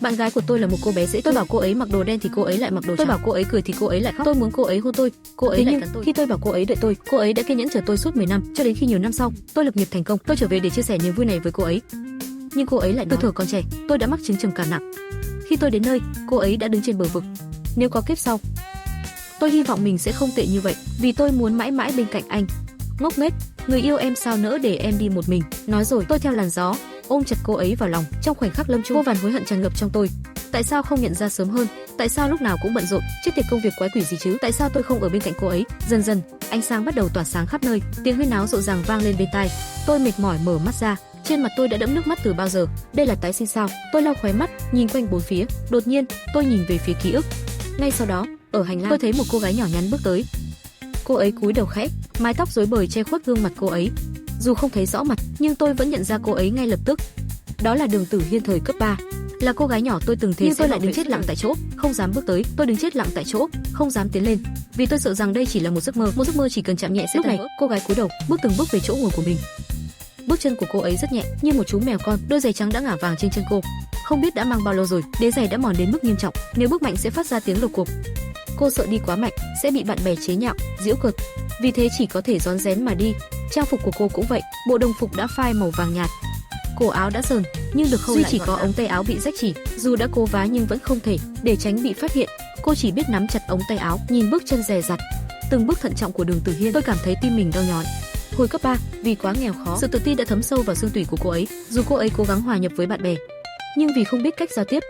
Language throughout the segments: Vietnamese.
Bạn gái của tôi là một cô bé dễ. Tôi bảo cô ấy mặc đồ đen thì cô ấy lại mặc đồ trắng. Tôi bảo cô ấy cười thì cô ấy lại khóc. Tôi muốn cô ấy hôn tôi, cô ấy lại cắn tôi. Khi tôi bảo cô ấy đợi tôi, cô ấy đã kiên nhẫn chờ tôi suốt 10 năm, cho đến khi nhiều năm sau, tôi lập nghiệp thành công, tôi trở về để chia sẻ niềm vui này với cô ấy. Nhưng cô ấy lại nói, tôi thuở còn trẻ, tôi đã mắc chứng trầm cảm nặng. Khi tôi đến nơi, cô ấy đã đứng trên bờ vực. Nếu có kiếp sau, tôi hy vọng mình sẽ không tệ như vậy, vì tôi muốn mãi mãi bên cạnh anh. Ngốc nghếch, người yêu em sao nỡ để em đi một mình. Nói rồi, tôi theo làn gió, ôm chặt cô ấy vào lòng. Trong khoảnh khắc lâm chung, vô vàn hối hận tràn ngập trong tôi. Tại sao không nhận ra sớm hơn? Tại sao lúc nào cũng bận rộn? Chết tiệt, công việc quái quỷ gì chứ? Tại sao tôi không ở bên cạnh cô ấy? Dần dần, ánh sáng bắt đầu tỏa sáng khắp nơi, tiếng huyên náo rộn ràng vang lên bên tai. Tôi mệt mỏi mở mắt ra, trên mặt tôi đã đẫm nước mắt từ bao giờ. Đây là tái sinh sao? Tôi lau khóe mắt, nhìn quanh bốn phía. Đột nhiên, tôi nhìn về phía ký ức. Ngay sau đó, ở hành lang, tôi thấy một cô gái nhỏ nhắn bước tới. Cô ấy cúi đầu khẽ, mái tóc rối bời che khuất gương mặt cô ấy. Dù không thấy rõ mặt, nhưng tôi vẫn nhận ra cô ấy ngay lập tức. Đó là Đường Tử Hiên thời cấp 3. Là cô gái nhỏ tôi từng thề. Nhưng tôi lại đứng chết lặng tại chỗ, không dám bước tới. Tôi đứng chết lặng tại chỗ, không dám tiến lên, vì tôi sợ rằng đây chỉ là một giấc mơ chỉ cần chạm nhẹ sẽ. Lúc này, cô gái cúi đầu, bước từng bước về chỗ ngồi của mình. Bước chân của cô ấy rất nhẹ, như một chú mèo con. Đôi giày trắng đã ngả vàng trên chân cô. Không biết đã mang bao lâu rồi, đế giày đã mòn đến mức nghiêm trọng, nếu bước mạnh sẽ phát ra tiếng lộc cộc. Cô sợ đi quá mạnh sẽ bị bạn bè chế nhạo, giễu cợt, vì thế chỉ có thể rón rén mà đi. Trang phục của cô cũng vậy, bộ đồng phục đã phai màu vàng nhạt, cổ áo đã sờn nhưng được khâu lại, chỉ có ống tay áo bị rách chỉ. Dù đã cố vá nhưng vẫn không thể. Để tránh bị phát hiện, cô chỉ biết nắm chặt ống tay áo, nhìn bước chân dè dặt, từng bước thận trọng của Đường Tử Hiên. Tôi cảm thấy tim mình đau nhói. Hồi cấp 3, vì quá nghèo khó, sự tự ti đã thấm sâu vào xương tủy của cô ấy. Dù cô ấy cố gắng hòa nhập với bạn bè, nhưng vì không biết cách giao tiếp,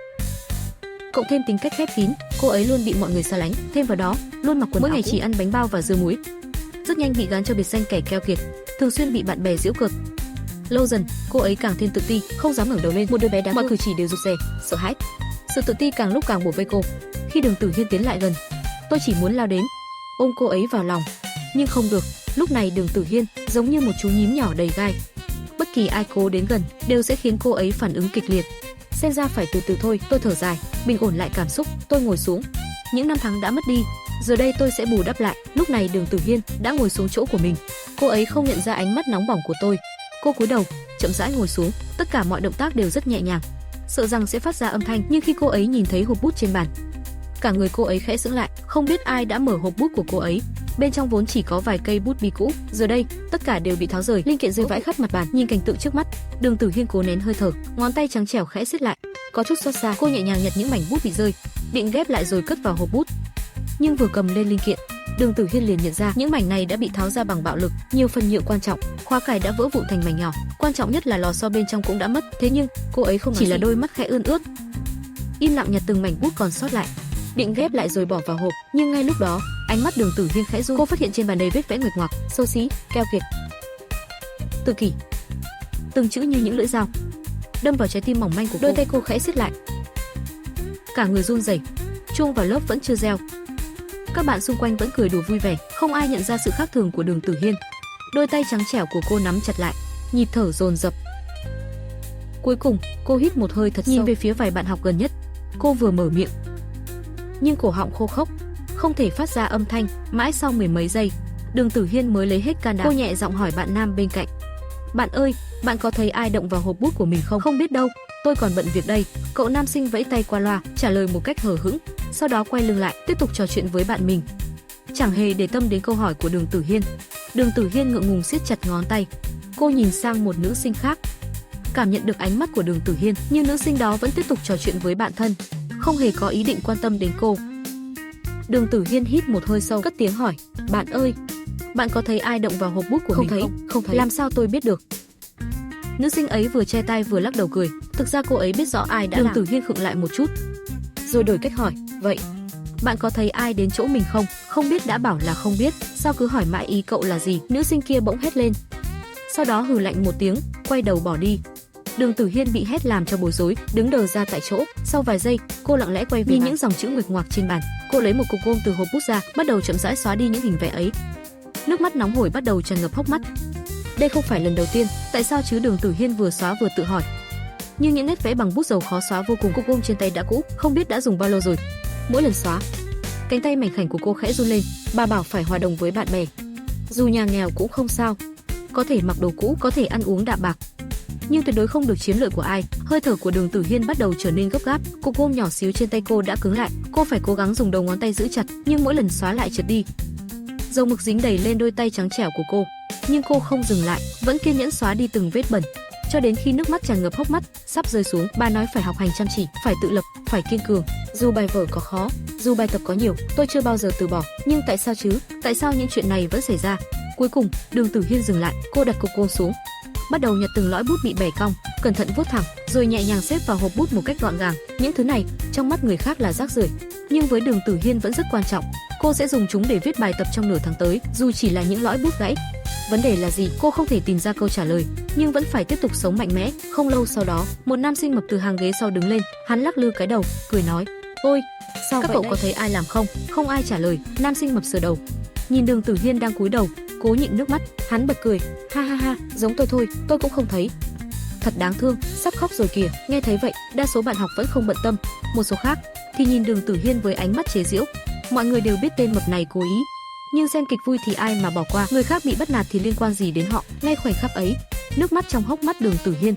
cộng thêm tính cách khép kín, cô ấy luôn bị mọi người xa lánh. Thêm vào đó, luôn mặc quần áo mỗi ngày chỉ ăn bánh bao và dưa muối, rất nhanh bị gán cho biệt danh kẻ keo kiệt, thường xuyên bị bạn bè giễu cợt. Lâu dần, cô ấy càng thêm tự ti, không dám ngẩng đầu lên. Một đứa bé đáng mọi cử chỉ đều rụt rè, sợ hãi. Sự tự ti càng lúc càng bủa vây cô. Khi Đường Tử Hiên tiến lại gần, tôi chỉ muốn lao đến, ôm cô ấy vào lòng, nhưng không được. Lúc này Đường Tử Hiên giống như một chú nhím nhỏ đầy gai. Bất kỳ ai cố đến gần đều sẽ khiến cô ấy phản ứng kịch liệt. Xem ra phải từ từ thôi. Tôi thở dài, bình ổn lại cảm xúc. Tôi ngồi xuống. Những năm tháng đã mất đi, giờ đây tôi sẽ bù đắp lại. Lúc này Đường Tử Hiên đã ngồi xuống chỗ của mình. Cô ấy không nhận ra ánh mắt nóng bỏng của tôi. Cô cúi đầu, chậm rãi ngồi xuống. Tất cả mọi động tác đều rất nhẹ nhàng, sợ rằng sẽ phát ra âm thanh. Nhưng khi cô ấy nhìn thấy hộp bút trên bàn, cả người cô ấy khẽ sững lại. Không biết ai đã mở hộp bút của cô ấy. Bên trong vốn chỉ có vài cây bút bi cũ, giờ đây tất cả đều bị tháo rời, linh kiện rơi vãi khắp mặt bàn. Nhìn cảnh tượng trước mắt, Đường Tử Hiên cố nén hơi thở, ngón tay trắng trẻo khẽ siết lại, có chút xót xa. Cô nhẹ nhàng nhặt những mảnh bút bị rơi, định ghép lại rồi cất vào hộp bút. Nhưng vừa cầm lên linh kiện, Đường Tử Hiên liền nhận ra những mảnh này đã bị tháo ra bằng bạo lực. Nhiều phần nhựa quan trọng, khóa cài đã vỡ vụn thành mảnh nhỏ. Quan trọng nhất là lò xo bên trong cũng đã mất. Thế nhưng cô ấy không chỉ là đôi mắt khẽ ươn ướt, im lặng nhặt từng mảnh bút còn sót lại, định ghép lại rồi bỏ vào hộp. Nhưng ngay lúc đó, ánh mắt Đường Tử Hiên khẽ run. Cô phát hiện trên bàn đầy vết vẽ nguệch ngoạc, xấu xí, keo kiệt, tự kỷ. Từng chữ như những lưỡi dao đâm vào trái tim mỏng manh của cô. Đôi tay cô khẽ siết lại, cả người run rẩy. Chuông vào lớp vẫn chưa reo, các bạn xung quanh vẫn cười đùa vui vẻ, không ai nhận ra sự khác thường của Đường Tử Hiên. Đôi tay trắng trẻo của cô nắm chặt lại, nhịp thở dồn dập. Cuối cùng, cô hít một hơi thật sâu, nhìn về phía vài bạn học gần nhất. Cô vừa mở miệng, nhưng cổ họng khô khốc, không thể phát ra âm thanh. Mãi sau mười mấy giây, Đường Tử Hiên mới lấy hết can đảm. Cô nhẹ giọng hỏi bạn nam bên cạnh: "Bạn ơi, bạn có thấy ai động vào hộp bút của mình không?" "Không biết đâu, tôi còn bận việc đây." Cậu nam sinh vẫy tay qua loa, trả lời một cách hờ hững, sau đó quay lưng lại, tiếp tục trò chuyện với bạn mình, chẳng hề để tâm đến câu hỏi của Đường Tử Hiên. Đường Tử Hiên ngượng ngùng siết chặt ngón tay. Cô nhìn sang một nữ sinh khác, cảm nhận được ánh mắt của Đường Tử Hiên, nhưng nữ sinh đó vẫn tiếp tục trò chuyện với bạn thân, không hề có ý định quan tâm đến cô. Đường Tử Hiên hít một hơi sâu, cất tiếng hỏi: "Bạn ơi, bạn có thấy ai động vào hộp bút của mình không?" "Không thấy." "Làm sao tôi biết được?" Nữ sinh ấy vừa che tay vừa lắc đầu cười. Thực ra cô ấy biết rõ ai đã làm. Đường Tử Hiên khựng lại một chút, rồi đổi cách hỏi: "Vậy, bạn có thấy ai đến chỗ mình không?" "Không biết đã bảo là không biết, sao cứ hỏi mãi, ý cậu là gì?" Nữ sinh kia bỗng hét lên, sau đó hừ lạnh một tiếng, quay đầu bỏ đi. Đường Tử Hiên bị hét làm cho bối rối, đứng đờ ra tại chỗ. Sau vài giây, cô lặng lẽ quay về nhìn những dòng chữ nguệch ngoạc trên bàn. Cô lấy một cục gôm từ hộp bút ra, bắt đầu chậm rãi xóa đi những hình vẽ ấy. Nước mắt nóng hổi bắt đầu tràn ngập hốc mắt. Đây không phải lần đầu tiên, tại sao chứ? Đường Tử Hiên vừa xóa vừa tự hỏi. Nhưng những nét vẽ bằng bút dầu khó xóa vô cùng. Cục gôm trên tay đã cũ, không biết đã dùng bao lâu rồi. Mỗi lần xóa, cánh tay mảnh khảnh của cô khẽ run lên. Bà bảo phải hòa đồng với bạn bè, dù nhà nghèo cũng không sao, có thể mặc đồ cũ, có thể ăn uống đạm bạc, nhưng tuyệt đối không được chiếm lợi của ai. Hơi thở của Đường Tử Hiên bắt đầu trở nên gấp gáp, cục gôm nhỏ xíu trên tay cô đã cứng lại, cô phải cố gắng dùng đầu ngón tay giữ chặt, nhưng mỗi lần xóa lại trượt đi. Dầu mực dính đầy lên đôi tay trắng trẻo của cô, nhưng cô không dừng lại, vẫn kiên nhẫn xóa đi từng vết bẩn, cho đến khi nước mắt tràn ngập hốc mắt, sắp rơi xuống. Bà nói phải học hành chăm chỉ, phải tự lập, phải kiên cường. Dù bài vở có khó, dù bài tập có nhiều, tôi chưa bao giờ từ bỏ. Nhưng tại sao chứ? Tại sao những chuyện này vẫn xảy ra? Cuối cùng, Đường Tử Hiên dừng lại, cô đặt cục gôm xuống, bắt đầu nhặt từng lõi bút bị bẻ cong, cẩn thận vuốt thẳng, rồi nhẹ nhàng xếp vào hộp bút một cách gọn gàng. Những thứ này, trong mắt người khác là rác rưởi, nhưng với Đường Tử Hiên vẫn rất quan trọng. Cô sẽ dùng chúng để viết bài tập trong nửa tháng tới, dù chỉ là những lõi bút gãy. Vấn đề là gì? Cô không thể tìm ra câu trả lời, nhưng vẫn phải tiếp tục sống mạnh mẽ. Không lâu sau đó, một nam sinh mập từ hàng ghế sau đứng lên, hắn lắc lư cái đầu, cười nói: "Ôi, sao các cậu có thấy ai làm không?" Không ai trả lời. Nam sinh mập sờ đầu, nhìn Đường Tử Hiên đang cúi đầu, cố nhịn nước mắt, hắn bật cười: "Ha ha ha, giống tôi thôi, tôi cũng không thấy. Thật đáng thương, sắp khóc rồi kìa." Nghe thấy vậy, đa số bạn học vẫn không bận tâm, một số khác thì nhìn Đường Tử Hiên với ánh mắt chế giễu. Mọi người đều biết tên mập này cố ý, nhưng xem kịch vui thì ai mà bỏ qua, người khác bị bắt nạt thì liên quan gì đến họ. Ngay khoảnh khắc ấy, nước mắt trong hốc mắt Đường Tử Hiên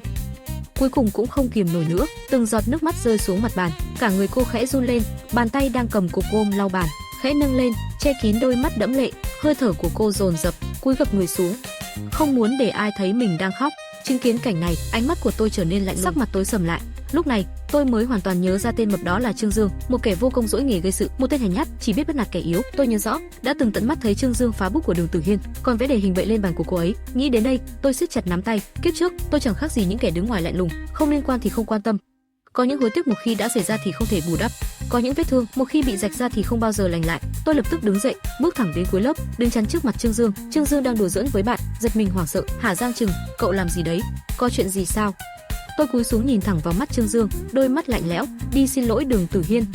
cuối cùng cũng không kiềm nổi nữa, từng giọt nước mắt rơi xuống mặt bàn, cả người cô khẽ run lên, bàn tay đang cầm cục gôm lau bàn khẽ nâng lên, che kín đôi mắt đẫm lệ, hơi thở của cô dồn dập, cúi gập người xuống, không muốn để ai thấy mình đang khóc. Chứng kiến cảnh này, ánh mắt của tôi trở nên lạnh lùng, sắc mặt tối sầm lại. Lúc này, tôi mới hoàn toàn nhớ ra tên mập đó là Trương Dương, một kẻ vô công dỗi nghề gây sự, một tên hèn nhát, chỉ biết bắt nạt kẻ yếu. Tôi nhớ rõ, đã từng tận mắt thấy Trương Dương phá bút của Đường Tử Hiên, còn vẽ đề hình bậy lên bàn của cô ấy. Nghĩ đến đây, tôi siết chặt nắm tay. Kiếp trước, tôi chẳng khác gì những kẻ đứng ngoài lạnh lùng, không liên quan thì không quan tâm. Có những hối tiếc một khi đã xảy ra thì không thể bù đắp, có những vết thương một khi bị rạch ra thì không bao giờ lành lại. Tôi lập tức đứng dậy, bước thẳng đến cuối lớp, đứng chắn trước mặt Trương Dương. Trương Dương đang đùa giỡn với bạn, giật mình hoảng sợ: "Hả Giang Trừng, cậu làm gì đấy? Có chuyện gì sao?" Tôi cúi xuống nhìn thẳng vào mắt Trương Dương, đôi mắt lạnh lẽo: "Đi xin lỗi Đường Tử Hiên."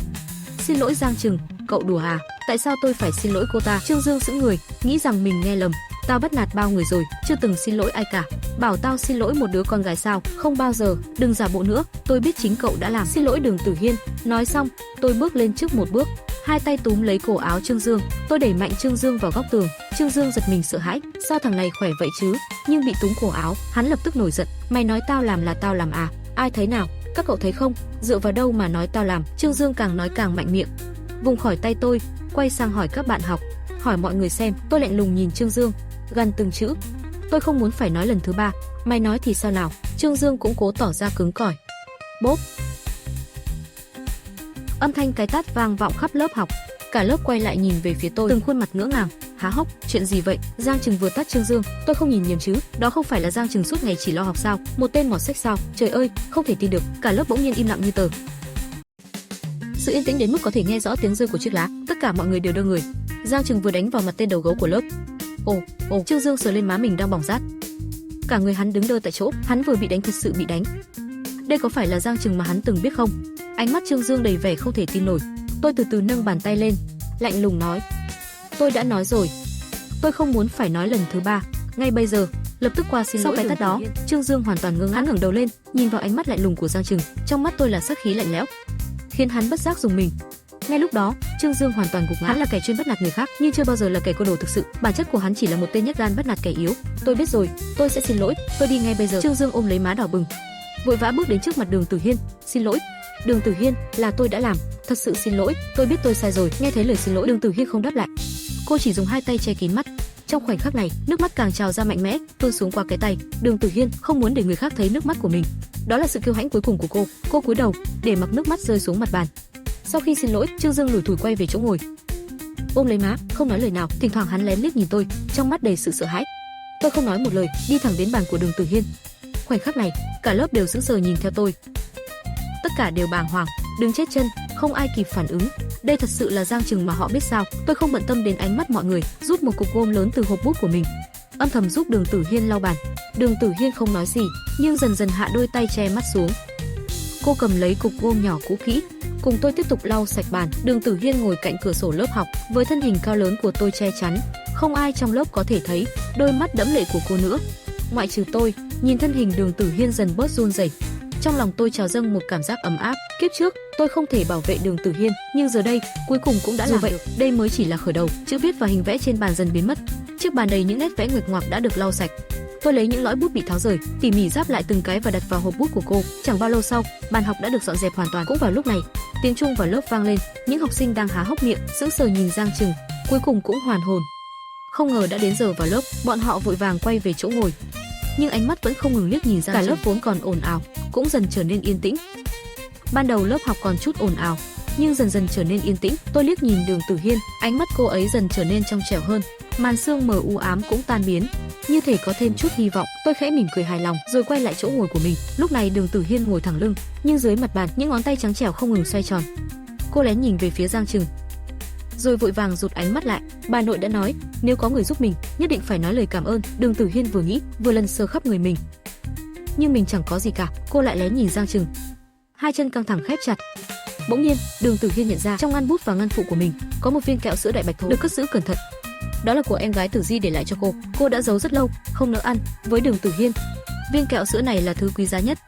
"Xin lỗi Giang Trừng, cậu đùa à? Tại sao tôi phải xin lỗi cô ta?" Trương Dương sững người, nghĩ rằng mình nghe lầm. "Tao bắt nạt bao người rồi, chưa từng xin lỗi ai cả. Bảo tao xin lỗi một đứa con gái sao? Không bao giờ, đừng giả bộ nữa, tôi biết chính cậu đã làm." "Xin lỗi Đường Tử Hiên." Nói xong, tôi bước lên trước một bước, hai tay túm lấy cổ áo Trương Dương, tôi đẩy mạnh Trương Dương vào góc tường. Trương Dương giật mình sợ hãi, sao thằng này khỏe vậy chứ? Nhưng bị túm cổ áo, hắn lập tức nổi giận: "Mày nói tao làm là tao làm à? Ai thấy nào? Các cậu thấy không? Dựa vào đâu mà nói tao làm?" Trương Dương càng nói càng mạnh miệng, vùng khỏi tay tôi, quay sang hỏi các bạn học, hỏi mọi người xem. Tôi lạnh lùng nhìn Trương Dương, gằn từng chữ: "Tôi không muốn phải nói lần thứ ba, mày nói thì sao nào?" Trương Dương cũng cố tỏ ra cứng cỏi. Bốp! Âm thanh cái tát vang vọng khắp lớp học, cả lớp quay lại nhìn về phía tôi, từng khuôn mặt ngỡ ngàng, há hốc. "Chuyện gì vậy?" Giang Trừng vừa tát Trương Dương. Tôi không nhìn nhầm chứ? Đó không phải là Giang Trừng suốt ngày chỉ lo học sao? Một tên mọt sách sao? Trời ơi, không thể tin được. Cả lớp bỗng nhiên im lặng như tờ. Sự yên tĩnh đến mức có thể nghe rõ tiếng rơi của chiếc lá. Tất cả mọi người đều đơ người. Giang Trừng vừa đánh vào mặt tên đầu gấu của lớp. Ồ, Trương Dương sờ lên má mình đang bỏng rát. Cả người hắn đứng đơ tại chỗ, hắn vừa bị đánh, thật sự bị đánh. Đây có phải là Giang Trừng mà hắn từng biết không? Ánh mắt Trương Dương đầy vẻ không thể tin nổi. Tôi từ từ nâng bàn tay lên, lạnh lùng nói: "Tôi đã nói rồi, tôi không muốn phải nói lần thứ ba. Ngay bây giờ, lập tức qua xin lỗi." Sau cái tát đó, Trương Dương hoàn toàn ngơ ngác, ngẩng đầu lên, nhìn vào ánh mắt lạnh lùng của Giang Trừng. Trong mắt tôi là sát khí lạnh lẽo, khiến hắn bất giác rùng mình. Ngay lúc đó, Trương Dương hoàn toàn gục ngã. Hắn là kẻ chuyên bắt nạt người khác, nhưng chưa bao giờ là kẻ côn đồ thực sự. Bản chất của hắn chỉ là một tên nhát gan bắt nạt kẻ yếu. "Tôi biết rồi, tôi sẽ xin lỗi, tôi đi ngay bây giờ." Trương Dương ôm lấy má đỏ bừng, vội vã bước đến trước mặt Đường Tử Hiên. "Xin lỗi, Đường Tử Hiên, là tôi đã làm, thật sự xin lỗi, tôi biết tôi sai rồi." Nghe thấy lời xin lỗi, Đường Tử Hiên không đáp lại, cô chỉ dùng hai tay che kín mắt. Trong khoảnh khắc này, nước mắt càng trào ra mạnh mẽ, tuôn xuống qua cái tay. Đường Tử Hiên không muốn để người khác thấy nước mắt của mình, đó là sự kiêu hãnh cuối cùng của cô. Cô cúi đầu để mặc nước mắt rơi xuống mặt bàn. Sau khi xin lỗi, Trương Dương lủi thủi quay về chỗ ngồi, ôm lấy má, không nói lời nào. Thỉnh thoảng hắn lén liếc nhìn tôi, trong mắt đầy sự sợ hãi. Tôi không nói một lời, đi thẳng đến bàn của Đường Tử Hiên. Khoảnh khắc này, cả lớp đều sững sờ nhìn theo tôi. Tất cả đều bàng hoàng, đứng chết chân, không ai kịp phản ứng. Đây thật sự là Giang Trừng mà họ biết sao? Tôi không bận tâm đến ánh mắt mọi người, rút một cục gôm lớn từ hộp bút của mình, âm thầm giúp Đường Tử Hiên lau bàn. Đường Tử Hiên không nói gì, nhưng dần dần hạ đôi tay che mắt xuống. Cô cầm lấy cục gôm nhỏ cũ kỹ, cùng tôi tiếp tục lau sạch bàn. Đường Tử Hiên ngồi cạnh cửa sổ lớp học, với thân hình cao lớn của tôi che chắn, không ai trong lớp có thể thấy đôi mắt đẫm lệ của cô nữa, ngoại trừ tôi. Nhìn thân hình Đường Tử Hiên dần bớt run rẩy, trong lòng tôi trào dâng một cảm giác ấm áp. Kiếp trước tôi không thể bảo vệ Đường Tử Hiên, nhưng giờ đây cuối cùng cũng đã làm vậy. Đây mới chỉ là khởi đầu. Chữ viết và hình vẽ trên bàn dần biến mất, chiếc bàn đầy những nét vẽ nguệch ngoạc đã được lau sạch. Tôi lấy những lõi bút bị tháo rời, tỉ mỉ ráp lại từng cái và đặt vào hộp bút của cô. Chẳng bao lâu sau, bàn học đã được dọn dẹp hoàn toàn. Cũng vào lúc này, tiếng chuông vào lớp vang lên, những học sinh đang há hốc miệng, sững sờ nhìn Giang Trừng, cuối cùng cũng hoàn hồn. Không ngờ đã đến giờ vào lớp, bọn họ vội vàng quay về chỗ ngồi. Nhưng ánh mắt vẫn không ngừng liếc nhìn Giang Trừng. Cả lớp vốn còn ồn ào, cũng dần trở nên yên tĩnh. Ban đầu lớp học còn chút ồn ào, nhưng dần dần trở nên yên tĩnh. Tôi liếc nhìn Đường Tử Hiên, ánh mắt cô ấy dần trở nên trong trẻo hơn, màn sương mờ u ám cũng tan biến, như thể có thêm chút hy vọng. Tôi khẽ mỉm cười hài lòng, rồi quay lại chỗ ngồi của mình. Lúc này Đường Tử Hiên ngồi thẳng lưng, nhưng dưới mặt bàn, những ngón tay trắng trẻo không ngừng xoay tròn. Cô lén nhìn về phía Giang Trừng, rồi vội vàng rụt ánh mắt lại. Bà nội đã nói, nếu có người giúp mình, nhất định phải nói lời cảm ơn. Đường Tử Hiên vừa nghĩ, vừa lần sờ khắp người mình, nhưng mình chẳng có gì cả. Cô lại lén nhìn Giang Trừng, hai chân căng thẳng khép chặt. Bỗng nhiên, Đường Tử Hiên nhận ra trong ngăn bút và ngăn phụ của mình có một viên kẹo sữa đại bạch thố được cất giữ cẩn thận. Đó là của em gái Tử Di để lại cho cô. Cô đã giấu rất lâu, không nỡ ăn. Với Đường Tử Hiên, viên kẹo sữa này là thứ quý giá nhất,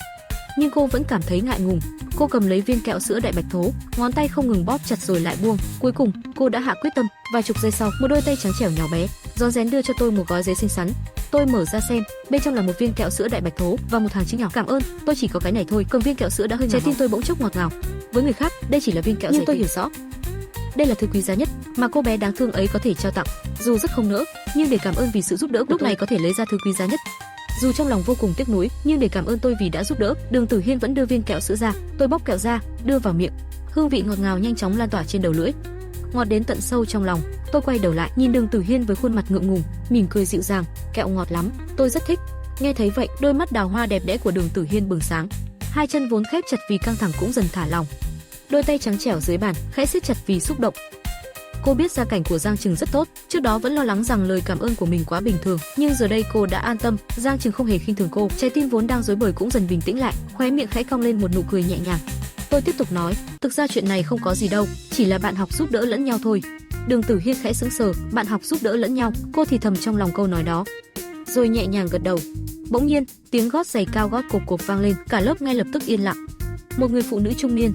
nhưng cô vẫn cảm thấy ngại ngùng. Cô cầm lấy viên kẹo sữa đại bạch thố, ngón tay không ngừng bóp chặt rồi lại buông. Cuối cùng, cô đã hạ quyết tâm. Vài chục giây sau, một đôi tay trắng trẻo nhỏ bé rón rén đưa cho tôi một gói giấy xinh xắn. Tôi mở ra xem, bên trong là một viên kẹo sữa đại bạch thố và một hàng chữ nhỏ. Cảm ơn, tôi chỉ có cái này thôi. Cầm viên kẹo sữa đã hơi trái tim tôi bỗng chốc ngọt ngào. Với người khác, đây chỉ là viên kẹo, nhưng tôi hiểu rõ, đây là thứ quý giá nhất mà cô bé đáng thương ấy có thể trao tặng. Dù rất không nỡ, nhưng để cảm ơn vì sự giúp đỡ, lúc này có thể lấy ra thứ quý giá nhất. Dù trong lòng vô cùng tiếc nuối, nhưng để cảm ơn tôi vì đã giúp đỡ, Đường Tử Hiên vẫn đưa viên kẹo sữa ra. Tôi bóc kẹo ra, đưa vào miệng. Hương vị ngọt ngào nhanh chóng lan tỏa trên đầu lưỡi, ngọt đến tận sâu trong lòng. Tôi quay đầu lại, nhìn Đường Tử Hiên với khuôn mặt ngượng ngùng, mỉm cười dịu dàng. Kẹo ngọt lắm, tôi rất thích. Nghe thấy vậy, đôi mắt đào hoa đẹp đẽ của Đường Tử Hiên bừng sáng, hai chân vốn khép chặt vì căng thẳng cũng dần thả lỏng. Đôi tay trắng trẻo dưới bàn khẽ siết chặt vì xúc động. Cô biết gia cảnh của Giang Trừng rất tốt, trước đó vẫn lo lắng rằng lời cảm ơn của mình quá bình thường, nhưng giờ đây cô đã an tâm. Giang Trừng không hề khinh thường cô, trái tim vốn đang rối bời cũng dần bình tĩnh lại, khóe miệng khẽ cong lên một nụ cười nhẹ nhàng. Tôi tiếp tục nói, thực ra chuyện này không có gì đâu, chỉ là bạn học giúp đỡ lẫn nhau thôi. Đường Tử Hiên khẽ sững sờ, bạn học giúp đỡ lẫn nhau, cô thì thầm trong lòng câu nói đó, rồi nhẹ nhàng gật đầu. Bỗng nhiên, tiếng gót giày cao gót cộp cộp vang lên, cả lớp ngay lập tức yên lặng. Một người phụ nữ trung niên,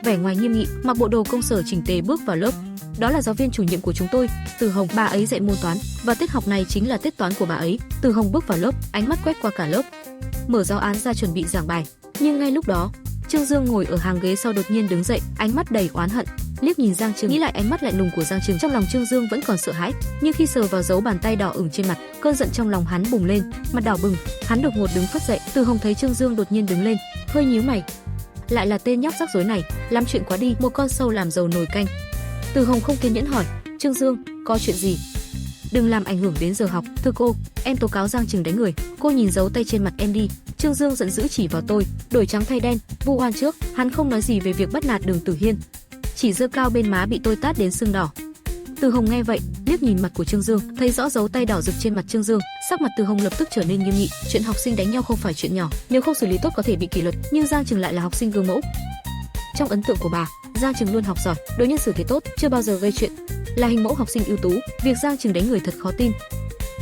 vẻ ngoài nghiêm nghị, mặc bộ đồ công sở chỉnh tề bước vào lớp. Đó là giáo viên chủ nhiệm của chúng tôi, Từ Hồng. Bà ấy dạy môn toán và tiết học này chính là tiết toán của bà ấy. Từ Hồng bước vào lớp, ánh mắt quét qua cả lớp, mở giáo án ra chuẩn bị giảng bài. Nhưng ngay lúc đó, Trương Dương ngồi ở hàng ghế sau đột nhiên đứng dậy, ánh mắt đầy oán hận, liếc nhìn Giang Trừng, nghĩ lại ánh mắt lạnh lùng của Giang Trừng. Trong lòng Trương Dương vẫn còn sợ hãi, nhưng khi sờ vào dấu bàn tay đỏ ửng trên mặt, cơn giận trong lòng hắn bùng lên, mặt đỏ bừng, hắn đột ngột đứng phất dậy. Từ Hồng thấy Trương Dương đột nhiên đứng lên, hơi nhíu mày, lại là tên nhóc rắc rối này, làm chuyện quá đi, một con sâu làm dầu nồi canh. Từ Hồng không kiên nhẫn hỏi, Trương Dương, có chuyện gì? Đừng làm ảnh hưởng đến giờ học. Thưa cô, em tố cáo Giang Trừng đánh người. Cô nhìn dấu tay trên mặt em đi. Trương Dương giận dữ chỉ vào tôi, đổi trắng thay đen, vu oan trước. Hắn không nói gì về việc bắt nạt Đường Tử Hiên, chỉ giơ cao bên má bị tôi tát đến sưng đỏ. Từ Hồng nghe vậy, liếc nhìn mặt của Trương Dương, thấy rõ dấu tay đỏ rực trên mặt Trương Dương, sắc mặt Từ Hồng lập tức trở nên nghiêm nghị. Chuyện học sinh đánh nhau không phải chuyện nhỏ, nếu không xử lý tốt có thể bị kỷ luật, nhưng Giang Trừng lại là học sinh gương mẫu. Trong ấn tượng của bà, Giang Trừng luôn học giỏi, đối nhân xử thế tốt, chưa bao giờ gây chuyện, là hình mẫu học sinh ưu tú. Việc Giang Trừng đánh người thật khó tin.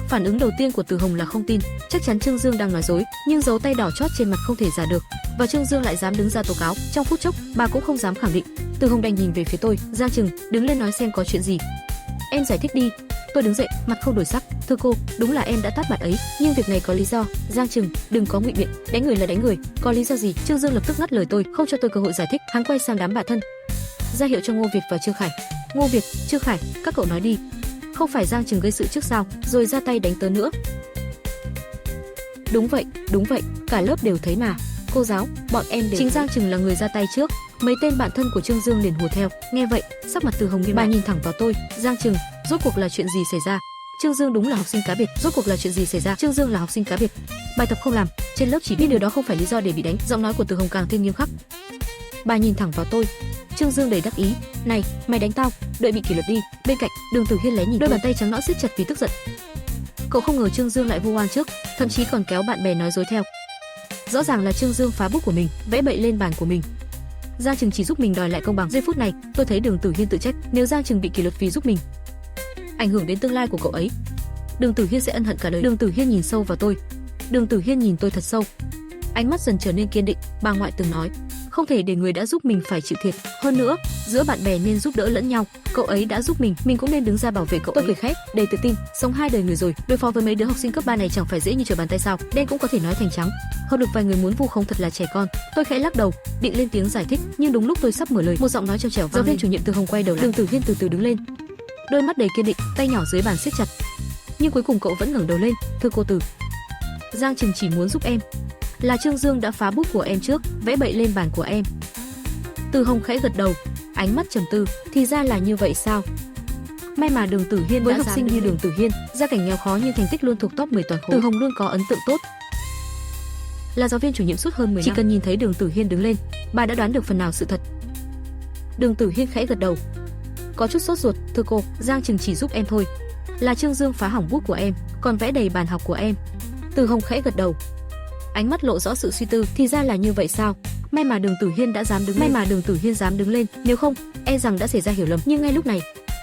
Phản ứng đầu tiên của Từ Hồng là không tin, chắc chắn Trương Dương đang nói dối, nhưng dấu tay đỏ chót trên mặt không thể giả được, và Trương Dương lại dám đứng ra tố cáo. Trong phút chốc, bà cũng không dám khẳng định. Từ Hồng đành nhìn về phía tôi, Giang Trừng, đứng lên nói xem có chuyện gì. Em giải thích đi. Tôi đứng dậy, mặt không đổi sắc. Thưa cô, đúng là em đã tát bạn ấy, nhưng việc này có lý do. Giang Trừng, đừng có ngụy biện, đánh người là đánh người, có lý do gì? Trương Dương lập tức ngắt lời tôi, không cho tôi cơ hội giải thích. Hắn quay sang đám bạn thân, ra hiệu cho Ngô Việt và Trương Khải. Ngô Việt, Trương Khải, các cậu nói đi, không phải Giang Trừng gây sự trước sao, rồi ra tay đánh tớ nữa? Đúng vậy, cả lớp đều thấy mà. Cô giáo, bọn em đều. Chính Giang Trừng là người ra tay trước. Mấy tên bạn thân của Trương Dương liền hùa theo. Nghe vậy, sắc mặt Từ Hồng nghiêm, bà nhìn thẳng vào tôi. Giang Trừng, rốt cuộc là chuyện gì xảy ra? Trương Dương đúng là học sinh cá biệt. Rốt cuộc là chuyện gì xảy ra? Trương Dương là học sinh cá biệt, bài tập không làm, trên lớp chỉ biết, điều đó không phải lý do để bị đánh. Giọng nói của Từ Hồng càng thêm nghiêm khắc. Bà nhìn thẳng vào tôi. Trương Dương đầy đắc ý. Này, mày đánh tao, đợi bị kỷ luật đi. Bên cạnh, Đường Tử Hiên lén nhìn, đôi bàn tay trắng nõn siết chặt vì tức giận. Cậu không ngờ Trương Dương lại vu oan trước, thậm chí còn kéo bạn bè nói dối theo. Rõ ràng là Trương Dương phá bút của mình, vẽ bậy lên bàn của mình. Giang Trừng chỉ giúp mình đòi lại công bằng. Giây phút này, tôi thấy Đường Tử Hiên tự trách, nếu Giang Trừng bị kỷ luật vì giúp mình, ảnh hưởng đến tương lai của cậu ấy, Đường Tử Hiên sẽ ân hận cả đời. Đường Tử Hiên nhìn sâu vào tôi. Đường Tử Hiên nhìn tôi thật sâu, ánh mắt dần trở nên kiên định. Bà ngoại từng nói, không thể để người đã giúp mình phải chịu thiệt. Hơn nữa, giữa bạn bè nên giúp đỡ lẫn nhau. Cậu ấy đã giúp mình cũng nên đứng ra bảo vệ cậu. Tôi cười khẽ, đầy tự tin, sống 2 đời người rồi, đối phó với mấy đứa học sinh cấp 3 này chẳng phải dễ như trở bàn tay sao? Đen cũng có thể nói thành trắng. Hơn được vài người muốn vu khống thật là trẻ con. Tôi khẽ lắc đầu, định lên tiếng giải thích, nhưng đúng lúc tôi sắp mở lời, một giọng nói trêu chẻo vang lên. Giáo viên chủ nhiệm Từ Hồng quay đầu lại. Đường Tử Hiên từ từ đứng lên, đôi mắt đầy kiên định, tay nhỏ dưới bàn siết chặt. Nhưng cuối cùng cậu vẫn ngẩng đầu lên. Thưa cô Từ, Giang Trừng chỉ muốn giúp em. Là Trương Dương đã phá bút của em trước, vẽ bậy lên bàn của em. Từ Hồng khẽ gật đầu, ánh mắt trầm tư. Thì ra là như vậy sao? May mà Đường Tử Hiên với học sinh như Đường Tử Hiên, gia cảnh nghèo khó nhưng thành tích luôn thuộc top 10 toàn khối. Từ Hồng luôn có ấn tượng tốt. Là giáo viên chủ nhiệm suốt hơn 10 năm. Chỉ cần nhìn thấy Đường Tử Hiên đứng lên, bà đã đoán được phần nào sự thật. Đường Tử Hiên khẽ gật đầu, có chút sốt ruột. Thưa cô, Giang Trừng chỉ giúp em thôi. Là Trương Dương phá hỏng bút của em, còn vẽ đầy bàn học của em. Từ Hồng khẽ gật đầu, ánh mắt lộ rõ sự suy tư. Thì ra là như vậy sao? May mà Đường Tử Hiên dám đứng lên, nếu không, e rằng đã xảy ra hiểu lầm. Nhưng ngay lúc này,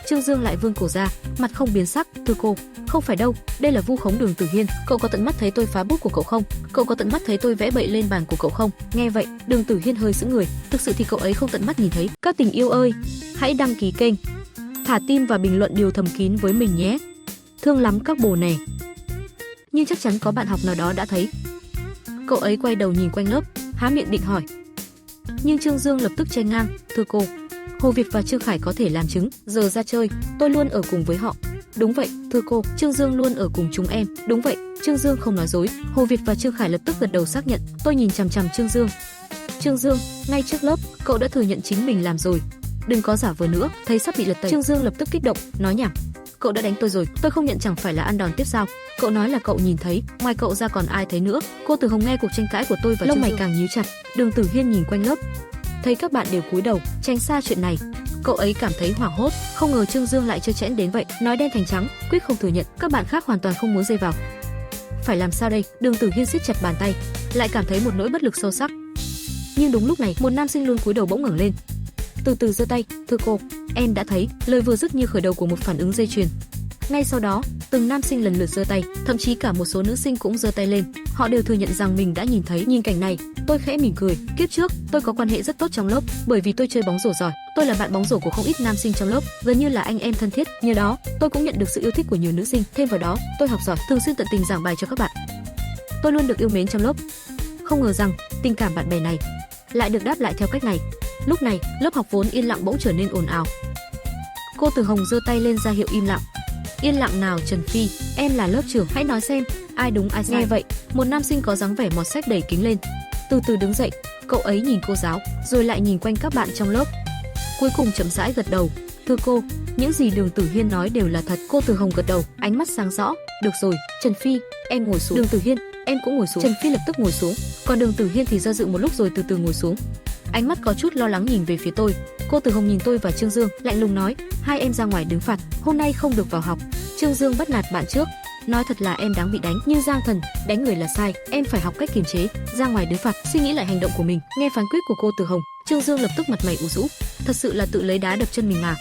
Trương Dương lại vươn cổ ra, mặt không biến sắc. Thưa cô, không phải đâu, đây là vu khống Đường Tử Hiên. Cậu có tận mắt thấy tôi phá bút của cậu không? Cậu có tận mắt thấy tôi vẽ bậy lên bàn của cậu không? Nghe vậy, Đường Tử Hiên hơi sững người. Thực sự thì cậu ấy không tận mắt nhìn thấy. Các tình yêu ơi, hãy đăng ký kênh, thả tim và bình luận điều thầm kín với mình nhé. Thương lắm các bồ nè. Nhưng chắc chắn có bạn học nào đó đã thấy. Cậu ấy quay đầu nhìn quanh lớp, há miệng định hỏi. Nhưng Trương Dương lập tức chen ngang. Thưa cô, Hồ Việt và Trương Khải có thể làm chứng. Giờ ra chơi, tôi luôn ở cùng với họ. Đúng vậy, thưa cô, Trương Dương luôn ở cùng chúng em. Đúng vậy, Trương Dương không nói dối. Hồ Việt và Trương Khải lập tức gật đầu xác nhận. Tôi nhìn chằm chằm Trương Dương. Trương Dương, ngay trước lớp, cậu đã thừa nhận chính mình làm rồi. Đừng có giả vờ nữa. Thấy sắp bị lật tẩy, Trương Dương lập tức kích động, nói nhảm. Cậu đã đánh tôi rồi, tôi không nhận chẳng phải là ăn đòn tiếp sao? Cậu nói là cậu nhìn thấy, ngoài cậu ra còn ai thấy nữa? Cô Từ Hồng nghe cuộc tranh cãi của tôi và lông mày càng nhíu chặt. Đường Tử Hiên nhìn quanh lớp, thấy các bạn đều cúi đầu, tránh xa chuyện này. Cậu ấy cảm thấy hoảng hốt, không ngờ Trương Dương lại trơ trẽn đến vậy, nói đen thành trắng, quyết không thừa nhận. Các bạn khác hoàn toàn không muốn dây vào. Phải làm sao đây? Đường Tử Hiên siết chặt bàn tay, lại cảm thấy một nỗi bất lực sâu sắc. Nhưng đúng lúc này, một nam sinh luôn cúi đầu bỗng ngẩng lên, từ từ giơ tay. Thưa cô, em đã thấy. Lời vừa dứt như khởi đầu của một phản ứng dây chuyền. Ngay sau đó, từng nam sinh lần lượt giơ tay, thậm chí cả một số nữ sinh cũng giơ tay lên. Họ đều thừa nhận rằng mình đã nhìn thấy. Nhìn cảnh này, tôi khẽ mỉm cười. Kiếp trước, tôi có quan hệ rất tốt trong lớp, bởi vì tôi chơi bóng rổ giỏi. Tôi là bạn bóng rổ của không ít nam sinh trong lớp, gần như là anh em thân thiết. Nhờ đó, tôi cũng nhận được sự yêu thích của nhiều nữ sinh. Thêm vào đó, tôi học giỏi, thường xuyên tận tình giảng bài cho các bạn. Tôi luôn được yêu mến trong lớp. Không ngờ rằng, tình cảm bạn bè này lại được đáp lại theo cách này. Lúc này, lớp học vốn yên lặng bỗng trở nên ồn ào. Cô Từ Hồng giơ tay lên ra hiệu im lặng. Yên lặng nào Trần Phi, em là lớp trưởng, hãy nói xem, ai đúng ai sai. Nghe vậy, một nam sinh có dáng vẻ mọt sách đẩy kính lên, từ từ đứng dậy. Cậu ấy nhìn cô giáo, rồi lại nhìn quanh các bạn trong lớp. Cuối cùng chậm rãi gật đầu. Thưa cô, những gì Đường Tử Hiên nói đều là thật. Cô Từ Hồng gật đầu, ánh mắt sáng rõ. Được rồi, Trần Phi, em ngồi xuống. Đường Tử Hiên, em cũng ngồi xuống. Trần Phi lập tức ngồi xuống, còn Đường Tử Hiên thì do dự một lúc rồi từ từ ngồi xuống. Ánh mắt có chút lo lắng nhìn về phía tôi. Cô Từ Hồng nhìn tôi và Trương Dương, lạnh lùng nói, hai em ra ngoài đứng phạt, hôm nay không được vào học. Trương Dương bắt nạt bạn trước, nói thật là em đáng bị đánh. Nhưng Giang Thần, đánh người là sai, em phải học cách kiềm chế, ra ngoài đứng phạt, suy nghĩ lại hành động của mình. Nghe phán quyết của cô Từ Hồng, Trương Dương lập tức mặt mày ủ rũ, thật sự là tự lấy đá đập chân mình mà.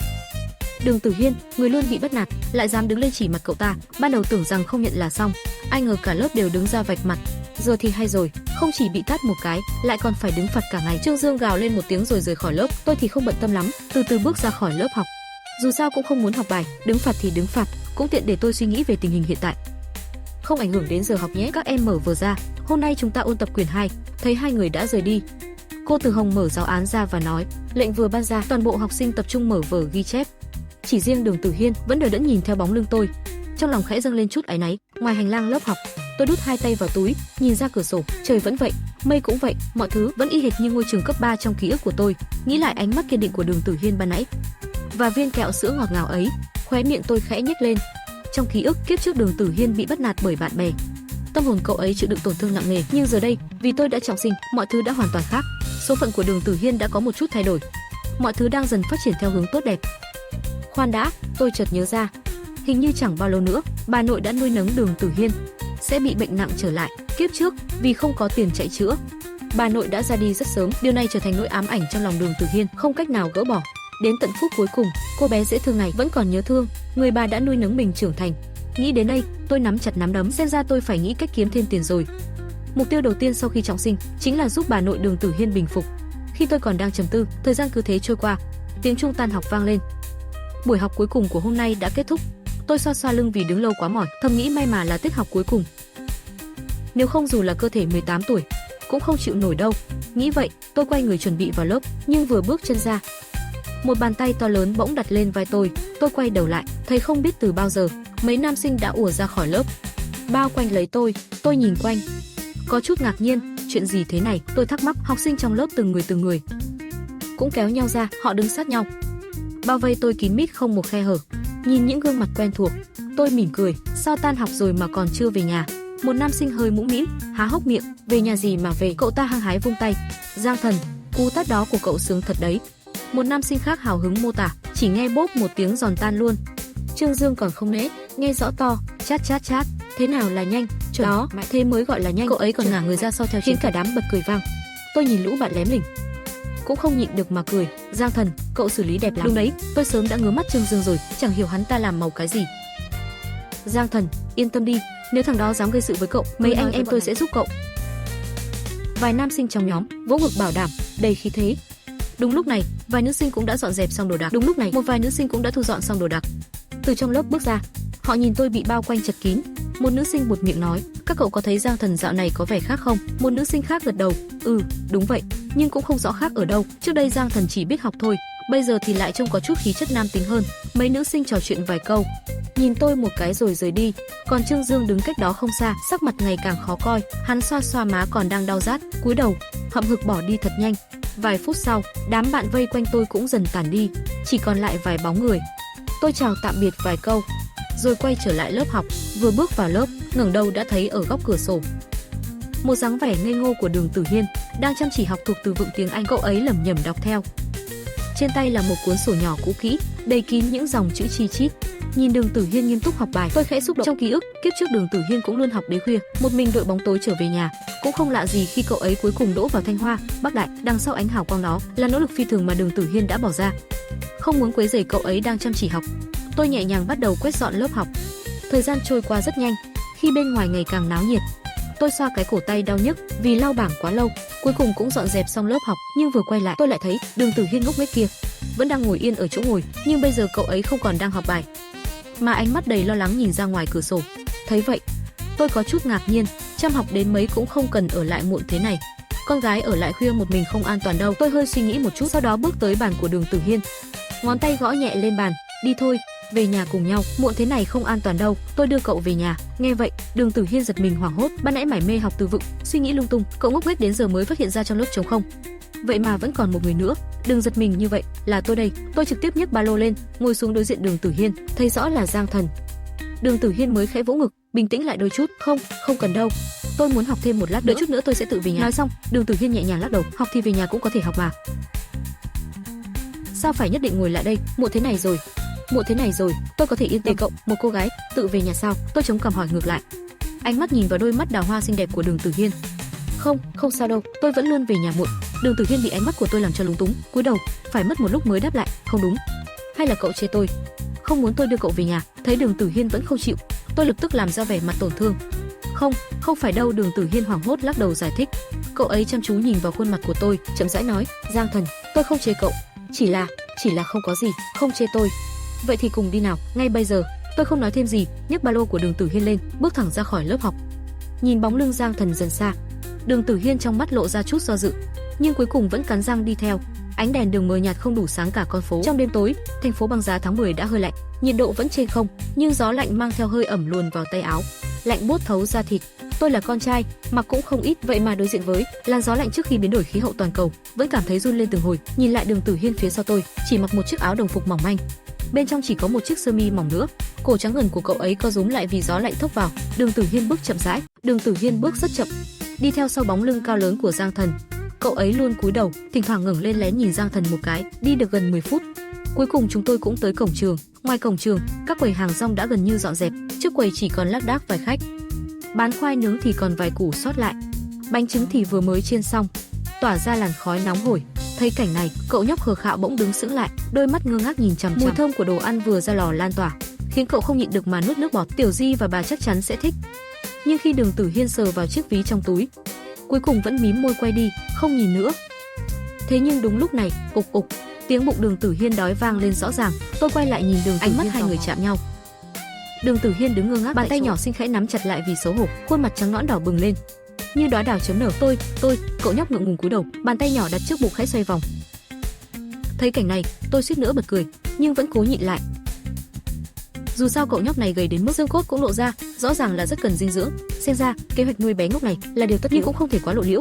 Đường Tử Hiên, người luôn bị bắt nạt, lại dám đứng lên chỉ mặt cậu ta. Ban đầu tưởng rằng không nhận là xong, ai ngờ cả lớp đều đứng ra vạch mặt. Giờ thì hay rồi, không chỉ bị tát một cái, lại còn phải đứng phạt cả ngày. Trương Dương gào lên một tiếng rồi rời khỏi lớp. Tôi thì không bận tâm lắm, từ từ bước ra khỏi lớp học. Dù sao cũng không muốn học bài, đứng phạt thì đứng phạt, cũng tiện để tôi suy nghĩ về tình hình hiện tại. Không ảnh hưởng đến giờ học nhé. Các em mở vở ra, hôm nay chúng ta ôn tập quyển 2. Thấy hai người đã rời đi, cô Từ Hồng mở giáo án ra và nói, lệnh vừa ban ra, toàn bộ học sinh tập trung mở vở ghi chép. Chỉ riêng Đường Tử Hiên vẫn đờ đẫn nhìn theo bóng lưng tôi, trong lòng khẽ dâng lên chút áy náy. Ngoài hành lang lớp học, tôi đút hai tay vào túi, nhìn ra cửa sổ. Trời vẫn vậy, mây cũng vậy, mọi thứ vẫn y hệt như ngôi trường cấp 3 trong ký ức của tôi. Nghĩ lại ánh mắt kiên định của Đường Tử Hiên ban nãy và viên kẹo sữa ngọt ngào ấy, khóe miệng tôi khẽ nhếch lên. Trong ký ức kiếp trước, Đường Tử Hiên bị bắt nạt bởi bạn bè, tâm hồn cậu ấy chịu đựng tổn thương nặng nề. Nhưng giờ đây, vì tôi đã trọng sinh, mọi thứ đã hoàn toàn khác. Số phận của Đường Tử Hiên đã có một chút thay đổi, mọi thứ đang dần phát triển theo hướng tốt đẹp. Khoan đã, tôi chợt nhớ ra, hình như chẳng bao lâu nữa, bà nội đã nuôi nấng Đường Tử Hiên sẽ bị bệnh nặng trở lại. Kiếp trước, vì không có tiền chạy chữa, bà nội đã ra đi rất sớm. Điều này trở thành nỗi ám ảnh trong lòng Đường Tử Hiên, không cách nào gỡ bỏ. Đến tận phút cuối cùng, cô bé dễ thương này vẫn còn nhớ thương người bà đã nuôi nấng mình trưởng thành. Nghĩ đến đây, tôi nắm chặt nắm đấm, xem ra tôi phải nghĩ cách kiếm thêm tiền rồi. Mục tiêu đầu tiên sau khi trọng sinh chính là giúp bà nội Đường Tử Hiên bình phục. Khi tôi còn đang trầm tư, thời gian cứ thế trôi qua. Tiếng chuông tan học vang lên. Buổi học cuối cùng của hôm nay đã kết thúc. Tôi xoa xoa lưng vì đứng lâu quá mỏi, thầm nghĩ may mà là tiết học cuối cùng. Nếu không dù là cơ thể 18 tuổi, cũng không chịu nổi đâu. Nghĩ vậy, tôi quay người chuẩn bị vào lớp, nhưng vừa bước chân ra, một bàn tay to lớn bỗng đặt lên vai tôi. Tôi quay đầu lại, thấy không biết từ bao giờ, mấy nam sinh đã ùa ra khỏi lớp, bao quanh lấy tôi. Tôi nhìn quanh, có chút ngạc nhiên, chuyện gì thế này? Tôi thắc mắc. Học sinh trong lớp từng người cũng kéo nhau ra, họ đứng sát nhau, bao vây tôi kín mít không một khe hở. Nhìn những gương mặt quen thuộc, tôi mỉm cười. Sao tan học rồi mà còn chưa về nhà? Một nam sinh hơi mũm mĩm, há hốc miệng. Về nhà gì mà về? Cậu ta hăng hái vung tay. Giang Thần, cú tát đó của cậu sướng thật đấy. Một nam sinh khác hào hứng mô tả. Chỉ nghe bốp một tiếng giòn tan luôn. Trương Dương còn không nể, nghe rõ to, chát chát chát. Thế nào là nhanh? Chuẩn đó, thế mới gọi là nhanh. Cậu ấy còn ngả người ra sau theo, khiến cả đám bật cười vang. Tôi nhìn lũ bạn lém lỉnh, cũng không nhịn được mà cười. Giang Thần, cậu xử lý đẹp lắm. Đúng đấy, tôi sớm đã ngứa mắt Trương Dương rồi, chẳng hiểu hắn ta làm màu cái gì. Giang Thần, yên tâm đi, nếu thằng đó dám gây sự với cậu, mấy anh em tôi sẽ giúp cậu. Vài nam sinh trong nhóm vỗ ngực bảo đảm, đầy khí thế. Đúng lúc này, vài nữ sinh cũng đã dọn dẹp xong đồ đạc. Đúng lúc này, một vài nữ sinh cũng đã thu dọn xong đồ đạc. Từ trong lớp bước ra, họ nhìn tôi bị bao quanh chật kín. Một nữ sinh buột miệng nói, các cậu có thấy Giang Thần dạo này có vẻ khác không? Một nữ sinh khác gật đầu, đúng vậy, nhưng cũng không rõ khác ở đâu. Trước đây Giang Thần chỉ biết học thôi, bây giờ thì lại trông có chút khí chất nam tính hơn. Mấy nữ sinh trò chuyện vài câu, nhìn tôi một cái rồi rời đi. Còn Trương Dương đứng cách đó không xa, sắc mặt ngày càng khó coi. Hắn xoa xoa má còn đang đau rát, cúi đầu, hậm hực bỏ đi thật nhanh. Vài phút sau, đám bạn vây quanh tôi cũng dần tản đi, chỉ còn lại vài bóng người. Tôi chào tạm biệt vài câu, rồi quay trở lại lớp học. Vừa bước vào lớp, ngẩng đầu đã thấy ở góc cửa sổ một dáng vẻ ngây ngô của Đường Tử Hiên đang chăm chỉ học thuộc từ vựng tiếng Anh. Cậu ấy lẩm nhẩm đọc theo. Trên tay là một cuốn sổ nhỏ cũ kỹ, đầy kín những dòng chữ chi chít. Nhìn Đường Tử Hiên nghiêm túc học bài, tôi khẽ xúc động. Trong ký ức, kiếp trước Đường Tử Hiên cũng luôn học đến khuya, một mình đội bóng tối trở về nhà. Cũng không lạ gì khi cậu ấy cuối cùng đỗ vào Thanh Hoa, Bắc Đại. Đằng sau ánh hào quang đó là nỗ lực phi thường mà Đường Tử Hiên đã bỏ ra. Không muốn quấy rầy cậu ấy đang chăm chỉ học, tôi nhẹ nhàng bắt đầu quét dọn lớp học. Thời gian trôi qua rất nhanh, khi bên ngoài ngày càng náo nhiệt. Tôi xoa cái cổ tay đau nhức vì lau bảng quá lâu. Cuối cùng cũng dọn dẹp xong lớp học, nhưng vừa quay lại tôi lại thấy Đường Tử Hiên ngốc nghếch kia vẫn đang ngồi yên ở chỗ ngồi, nhưng bây giờ cậu ấy không còn đang học bài, mà ánh mắt đầy lo lắng nhìn ra ngoài cửa sổ. Thấy vậy, tôi có chút ngạc nhiên, chăm học đến mấy cũng không cần ở lại muộn thế này. Con gái ở lại khuya một mình không an toàn đâu. Tôi hơi suy nghĩ một chút, sau đó bước tới bàn của Đường Tử Hiên, ngón tay gõ nhẹ lên bàn. Đi thôi, về nhà cùng nhau, muộn thế này không an toàn đâu, tôi đưa cậu về nhà. Nghe vậy, Đường Tử Hiên giật mình hoảng hốt, ban nãy mải mê học từ vựng, suy nghĩ lung tung, cậu ngốc nghếch đến giờ mới phát hiện ra trong lớp trống không. Vậy mà vẫn còn một người nữa. Đừng giật mình như vậy, là tôi đây. Tôi trực tiếp nhấc ba lô lên, ngồi xuống đối diện Đường Tử Hiên, thấy rõ là Giang Thần. Đường Tử Hiên mới khẽ vỗ ngực, bình tĩnh lại đôi chút. Không cần đâu, tôi muốn học thêm một lát nữa, đợi chút nữa tôi sẽ tự về nhà. Nói xong, Đường Tử Hiên nhẹ nhàng lắc đầu, học thì về nhà cũng có thể học mà. Sao phải nhất định ngồi lại đây, muộn thế này rồi, tôi có thể yên tâm. Cậu, một cô gái, tự về nhà sao? Tôi chống cằm hỏi ngược lại, ánh mắt nhìn vào đôi mắt đào hoa xinh đẹp của Đường Tử Hiên. Không sao đâu, tôi vẫn luôn về nhà muộn. Đường Tử Hiên bị ánh mắt của tôi làm cho lúng túng, cúi đầu, phải mất một lúc mới đáp lại, không đúng. Hay là cậu chê tôi không muốn tôi đưa cậu về nhà? Thấy Đường Tử Hiên vẫn không chịu, tôi lập tức làm ra vẻ mặt tổn thương. Không phải đâu. Đường Tử Hiên hoảng hốt lắc đầu giải thích. Cậu ấy chăm chú nhìn vào khuôn mặt của tôi, chậm rãi nói, Giang Thần, tôi không chê cậu, chỉ là không có gì, không chê tôi. Vậy thì cùng đi nào, ngay bây giờ. Tôi không nói thêm gì, nhấc ba lô của Đường Tử Hiên lên, bước thẳng ra khỏi lớp học. Nhìn bóng lưng Giang Thần dần xa, Đường Tử Hiên trong mắt lộ ra chút do dự, nhưng cuối cùng vẫn cắn răng đi theo. Ánh đèn đường mờ nhạt không đủ sáng cả con phố. Trong đêm tối, thành phố băng giá tháng 10 đã hơi lạnh, nhiệt độ vẫn trên không, nhưng gió lạnh mang theo hơi ẩm luồn vào tay áo, lạnh buốt thấu da thịt. Tôi là con trai, mặc cũng không ít, vậy mà đối diện với làn gió lạnh trước khi biến đổi khí hậu toàn cầu, vẫn cảm thấy run lên từng hồi. Nhìn lại Đường Tử Hiên phía sau tôi, chỉ mặc một chiếc áo đồng phục mỏng manh, bên trong chỉ có một chiếc sơ mi mỏng nữa, cổ trắng ngần của cậu ấy co rúm lại vì gió lạnh thốc vào. Đường Tử Hiên bước chậm rãi, Đường Tử Hiên bước rất chậm, đi theo sau bóng lưng cao lớn của Giang Thần. Cậu ấy luôn cúi đầu, thỉnh thoảng ngẩng lên lén nhìn Giang Thần một cái. Đi được gần 10 phút, cuối cùng chúng tôi cũng tới cổng trường. Ngoài cổng trường, các quầy hàng rong đã gần như dọn dẹp, trước quầy chỉ còn lác đác vài khách. Bán khoai nướng thì còn vài củ sót lại, bánh trứng thì vừa mới chiên xong, tỏa ra làn khói nóng hổi. Thấy cảnh này, cậu nhóc Khờ Khạo bỗng đứng sững lại, đôi mắt ngơ ngác nhìn chằm chằm. Mùi thơm của đồ ăn vừa ra lò lan tỏa, khiến cậu không nhịn được mà nuốt nước bọt. Tiểu Di và bà chắc chắn sẽ thích. Nhưng khi Đường Tử Hiên sờ vào chiếc ví trong túi, cuối cùng vẫn mím môi quay đi, không nhìn nữa. Thế nhưng đúng lúc này, ục ục, tiếng bụng Đường Tử Hiên đói vang lên rõ ràng. Tôi quay lại nhìn Đường Tử Hiên, ánh mắt hai người chạm nhau. Đường Tử Hiên đứng ngơ ngác, bàn tay nhỏ xinh khẽ nắm chặt lại vì xấu hổ, khuôn mặt trắng nõn đỏ bừng lên, như đóa đào chớm nở. Tôi, cậu nhóc ngượng ngùng cúi đầu, bàn tay nhỏ đặt trước bụng khẽ xoay vòng. Thấy cảnh này, tôi suýt nữa bật cười, nhưng vẫn cố nhịn lại. Dù sao cậu nhóc này gầy đến mức xương cốt cũng lộ ra, rõ ràng là rất cần dinh dưỡng. Xem ra, kế hoạch nuôi bé ngốc này là điều tất nhiên, cũng không thể quá lộ liễu.